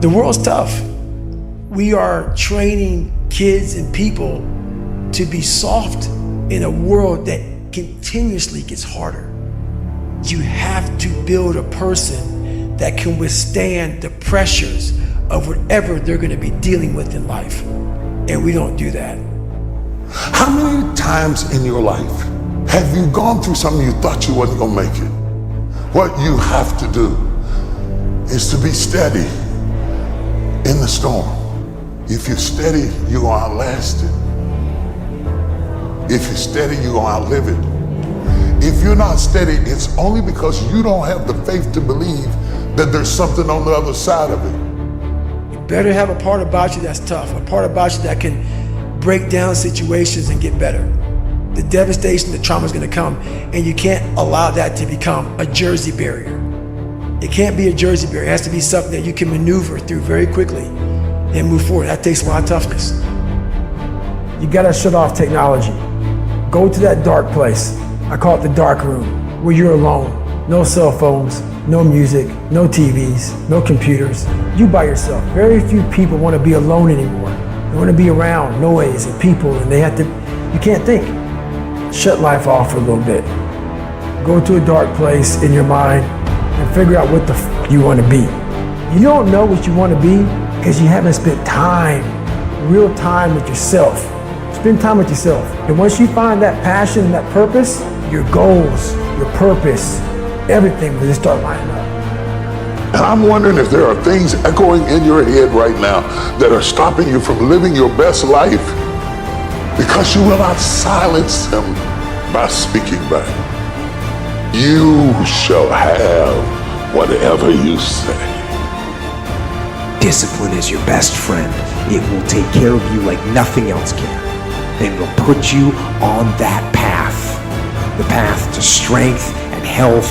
The world's tough. We are training kids and people to be soft in a world that continuously gets harder. You have to build a person that can withstand the pressures of whatever they're going to be dealing with in life. And we don't do that. How many times in your life have you gone through something you thought you wasn't gonna make it? What you have to do is to be steady in the storm. If you're steady, you're gonna outlast it. If you're steady, you're gonna outlive it. If you're not steady, it's only because you don't have the faith to believe that there's something on the other side of it. You better have a part about you that's tough, a part about you that can break down situations and get better. The devastation, the trauma is going to come, and you can't allow that to become a Jersey barrier. It can't be a Jersey barrier. It has to be something that you can maneuver through very quickly and move forward. That takes a lot of toughness. You got to shut off technology. Go to that dark place. I call it the dark room, where you're alone. No cell phones, no music, no TVs, no computers. You by yourself. Very few people want to be alone anymore. They want to be around noise and people, and you can't think. Shut life off for a little bit. Go to a dark place in your mind and figure out what the you want to be. You don't know what you want to be because you haven't spent time, real time with yourself. Spend time with yourself. And once you find that passion and that purpose, your goals, your purpose, everything will just start lining up. And I'm wondering if there are things echoing in your head right now that are stopping you from living your best life because you will not silence them by speaking back. You shall have whatever you say. Discipline is your best friend. It will take care of you like nothing else can. It will put you on that path. The path to strength and health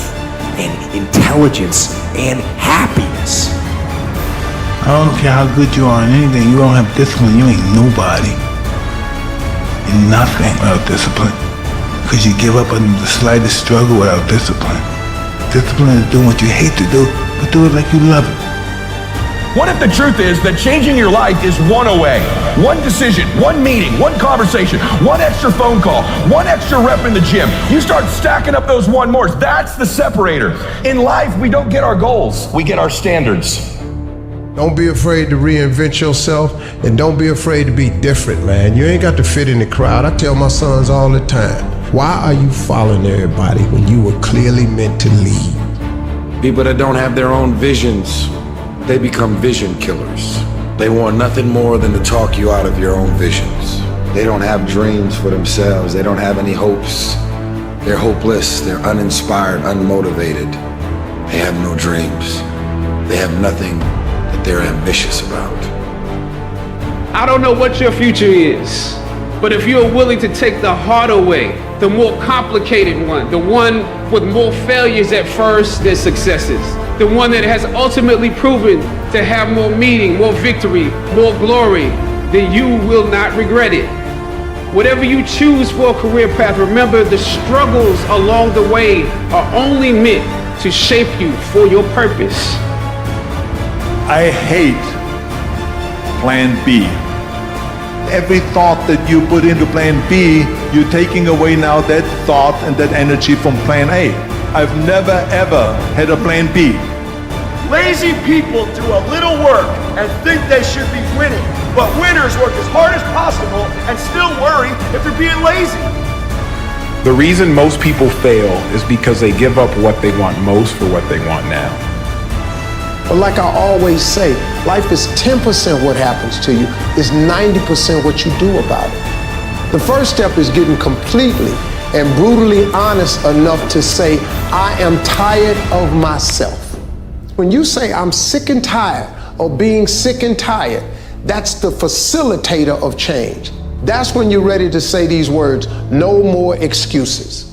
and intelligence and happiness. I don't care how good you are in anything, you don't have discipline, you ain't nobody. You're nothing without discipline. Because you give up on the slightest struggle without discipline. Discipline is doing what you hate to do, but do it like you love it. What if the truth is that changing your life is one away? One decision, one meeting, one conversation, one extra phone call, one extra rep in the gym. You start stacking up those one mores. That's the separator. In life, we don't get our goals. We get our standards. Don't be afraid to reinvent yourself, and don't be afraid to be different, man. You ain't got to fit in the crowd. I tell my sons all the time, why are you following everybody when you were clearly meant to lead? People that don't have their own visions, they become vision killers. They want nothing more than to talk you out of your own visions. They don't have dreams for themselves. They don't have any hopes. They're hopeless. They're uninspired, unmotivated. They have no dreams. They have nothing that they're ambitious about. I don't know what your future is, but if you're willing to take the harder way, the more complicated one, the one with more failures at first than successes, the one that has ultimately proven to have more meaning, more victory, more glory, then you will not regret it. Whatever you choose for a career path, remember the struggles along the way are only meant to shape you for your purpose. I hate plan B. Every thought that you put into plan B, you're taking away now that thought and that energy from plan A. I've never ever had a plan B. Lazy people do a little work and think they should be winning, but winners work as hard as possible and still worry if they're being lazy. The reason most people fail is because they give up what they want most for what they want now. But like I always say, life is 10% what happens to you, is 90% what you do about it. The first step is getting completely and brutally honest enough to say, I am tired of myself. When you say I'm sick and tired of being sick and tired, that's the facilitator of change. That's when you're ready to say these words, no more excuses.